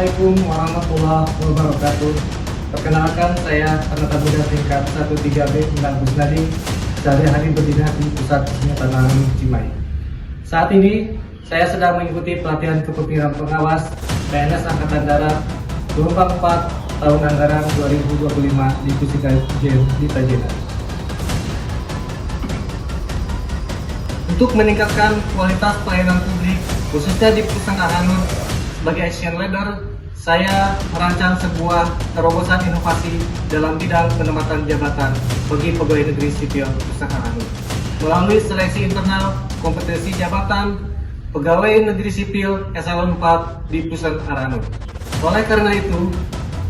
Assalamualaikum warahmatullahi wabarakatuh. Perkenalkan, saya Penata Muda tingkat 13B Endang Kusnadi, sehari-hari berdinas di Pusat Kesehatan Alam Cimahi. Saat ini saya sedang mengikuti pelatihan kepemimpinan pengawas PNS Angkatan Darat gelombang 4 tahun anggaran 2025 di Pusika di Tajena. Untuk meningkatkan kualitas pelayanan publik, khususnya di Pusat Arhanud, sebagai action leader, saya merancang sebuah terobosan inovasi dalam bidang penempatan jabatan bagi pegawai negeri sipil Pusat Arhanud. Melalui seleksi internal kompetensi jabatan pegawai negeri sipil eselon 4 di Pusat Arhanud. Oleh karena itu,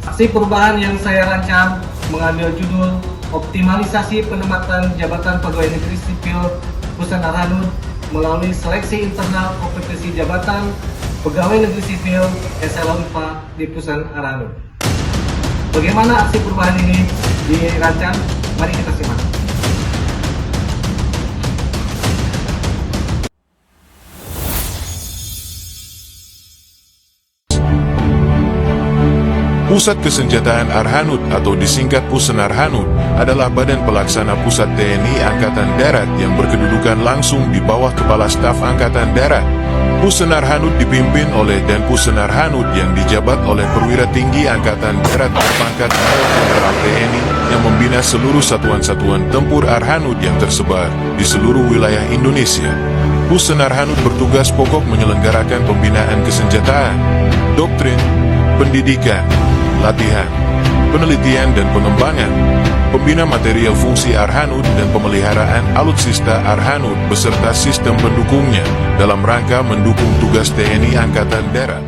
aksi perubahan yang saya rancang mengambil judul Optimalisasi Penempatan Jabatan Pegawai Negeri Sipil Pusat Arhanud melalui seleksi internal kompetensi jabatan pegawai negeri sipil eselon 4 di Pusat Arhanud. Bagaimana aksi perubahan ini dirancang? Mari kita simak. Pusat Kesenjataan Arhanud atau disingkat Pusen Arhanud adalah badan pelaksana pusat TNI Angkatan Darat yang berkedudukan langsung di bawah Kepala Staf Angkatan Darat. Pusen Arhanud dipimpin oleh dan Pusen Arhanud yang dijabat oleh perwira tinggi Angkatan Darat berpangkat Jenderal TNI yang membina seluruh satuan-satuan tempur Arhanud yang tersebar di seluruh wilayah Indonesia. Pusen Arhanud bertugas pokok menyelenggarakan pembinaan kesenjataan, doktrin, pendidikan, latihan, penelitian dan pengembangan, pembina material fungsi Arhanud dan pemeliharaan alutsista Arhanud beserta sistem pendukungnya dalam rangka mendukung tugas TNI Angkatan Darat.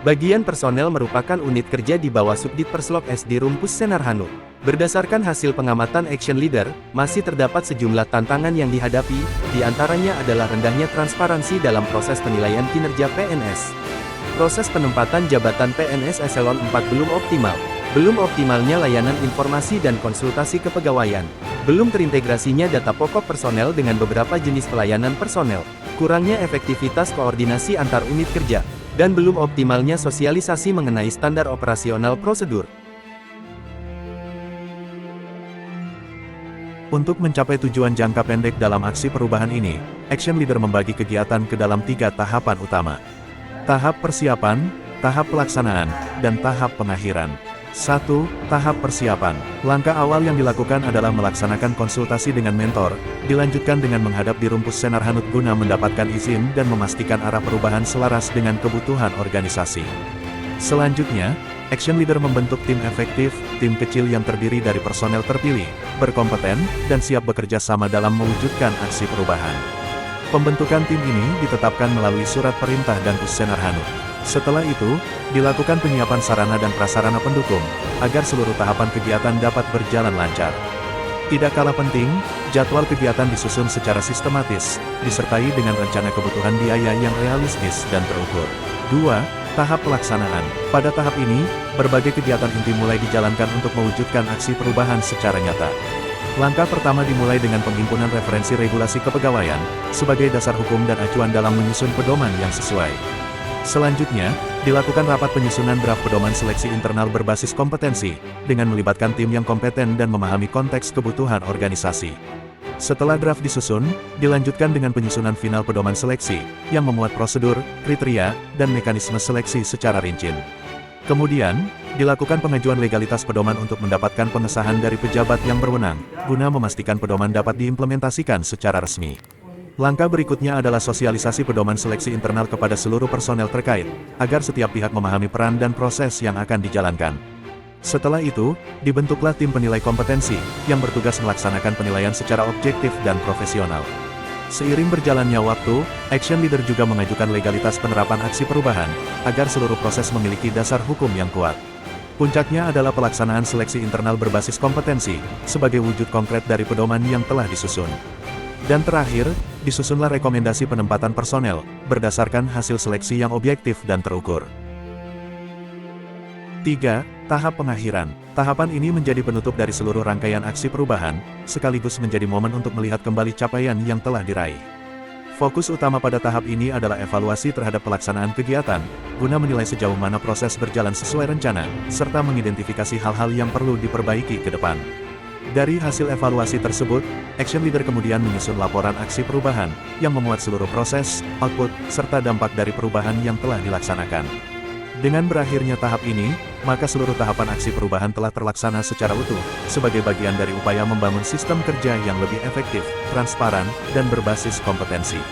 Bagian personel merupakan unit kerja di bawah Subdit Perslok SD Pusen Arhanud. Berdasarkan hasil pengamatan Action Leader, masih terdapat sejumlah tantangan yang dihadapi, di antaranya adalah rendahnya transparansi dalam proses penilaian kinerja PNS. Proses penempatan jabatan PNS eselon 4 belum optimal. Belum optimalnya layanan informasi dan konsultasi kepegawaian. Belum terintegrasinya data pokok personel dengan beberapa jenis pelayanan personel. Kurangnya efektivitas koordinasi antar unit kerja. Dan belum optimalnya sosialisasi mengenai standar operasional prosedur. Untuk mencapai tujuan jangka pendek dalam aksi perubahan ini, Action Leader membagi kegiatan ke dalam 3 tahapan utama. Tahap persiapan, tahap pelaksanaan, dan tahap pengakhiran. 1. Tahap persiapan. Langkah awal yang dilakukan adalah melaksanakan konsultasi dengan mentor, dilanjutkan dengan menghadap di Pusen Arhanud guna mendapatkan izin dan memastikan arah perubahan selaras dengan kebutuhan organisasi. Selanjutnya, Action Leader membentuk tim efektif, tim kecil yang terdiri dari personel terpilih, berkompeten, dan siap bekerja sama dalam mewujudkan aksi perubahan. Pembentukan tim ini ditetapkan melalui surat perintah dan Pusen Arhanud. Setelah itu, dilakukan penyiapan sarana dan prasarana pendukung, agar seluruh tahapan kegiatan dapat berjalan lancar. Tidak kalah penting, jadwal kegiatan disusun secara sistematis, disertai dengan rencana kebutuhan biaya yang realistis dan terukur. 2. Tahap pelaksanaan. Pada tahap ini, berbagai kegiatan inti mulai dijalankan untuk mewujudkan aksi perubahan secara nyata. Langkah pertama dimulai dengan penghimpunan referensi regulasi kepegawaian, sebagai dasar hukum dan acuan dalam menyusun pedoman yang sesuai. Selanjutnya, dilakukan rapat penyusunan draft pedoman seleksi internal berbasis kompetensi, dengan melibatkan tim yang kompeten dan memahami konteks kebutuhan organisasi. Setelah draft disusun, dilanjutkan dengan penyusunan final pedoman seleksi, yang memuat prosedur, kriteria, dan mekanisme seleksi secara rinci. Kemudian, dilakukan pengajuan legalitas pedoman untuk mendapatkan pengesahan dari pejabat yang berwenang, guna memastikan pedoman dapat diimplementasikan secara resmi. Langkah berikutnya adalah sosialisasi pedoman seleksi internal kepada seluruh personel terkait, agar setiap pihak memahami peran dan proses yang akan dijalankan. Setelah itu, dibentuklah tim penilai kompetensi, yang bertugas melaksanakan penilaian secara objektif dan profesional. Seiring berjalannya waktu, Action Leader juga mengajukan legalitas penerapan aksi perubahan, agar seluruh proses memiliki dasar hukum yang kuat. Puncaknya adalah pelaksanaan seleksi internal berbasis kompetensi, sebagai wujud konkret dari pedoman yang telah disusun. Dan terakhir, disusunlah rekomendasi penempatan personel, berdasarkan hasil seleksi yang objektif dan terukur. 3. Tahap pengakhiran. Tahapan ini menjadi penutup dari seluruh rangkaian aksi perubahan, sekaligus menjadi momen untuk melihat kembali capaian yang telah diraih. Fokus utama pada tahap ini adalah evaluasi terhadap pelaksanaan kegiatan, guna menilai sejauh mana proses berjalan sesuai rencana, serta mengidentifikasi hal-hal yang perlu diperbaiki ke depan. Dari hasil evaluasi tersebut, Action Leader kemudian menyusun laporan aksi perubahan, yang memuat seluruh proses, output, serta dampak dari perubahan yang telah dilaksanakan. Dengan berakhirnya tahap ini, maka seluruh tahapan aksi perubahan telah terlaksana secara utuh, sebagai bagian dari upaya membangun sistem kerja yang lebih efektif, transparan, dan berbasis kompetensi.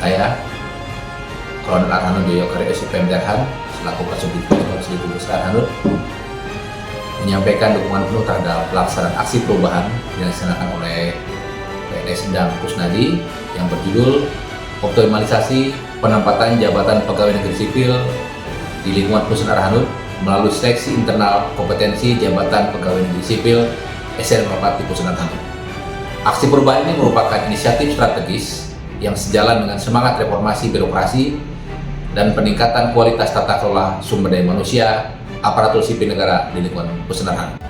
Saya, Kolonel Arhanut Joyokare SIPM Darhan, selaku Kasubdit Konsil Besar Arhanut, menyampaikan dukungan penuh terhadap pelaksanaan aksi perubahan yang dilaksanakan oleh PNS dan Pusnadi yang berjudul Optimalisasi penempatan jabatan pegawai negeri sipil di lingkungan Perusahaan Arhanut melalui seleksi internal kompetensi jabatan pegawai negeri sipil SN Merpati Perusahaan Arhanut. Aksi perubahan ini merupakan inisiatif strategis yang sejalan dengan semangat reformasi birokrasi dan peningkatan kualitas tata kelola sumber daya manusia aparatur sipil negara di lingkungan Perusahaan Arhanut.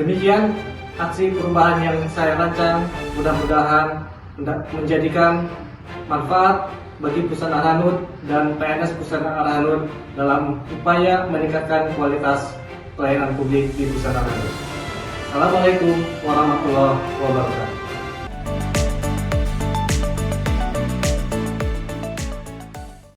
Demikian aksi perubahan yang saya rancang, mudah-mudahan menjadikan manfaat bagi Perusahaan Arhanut dan PNS Perusahaan Arhanut dalam upaya meningkatkan kualitas pelayanan publik di Perusahaan Arhanut. Assalamualaikum warahmatullahi wabarakatuh.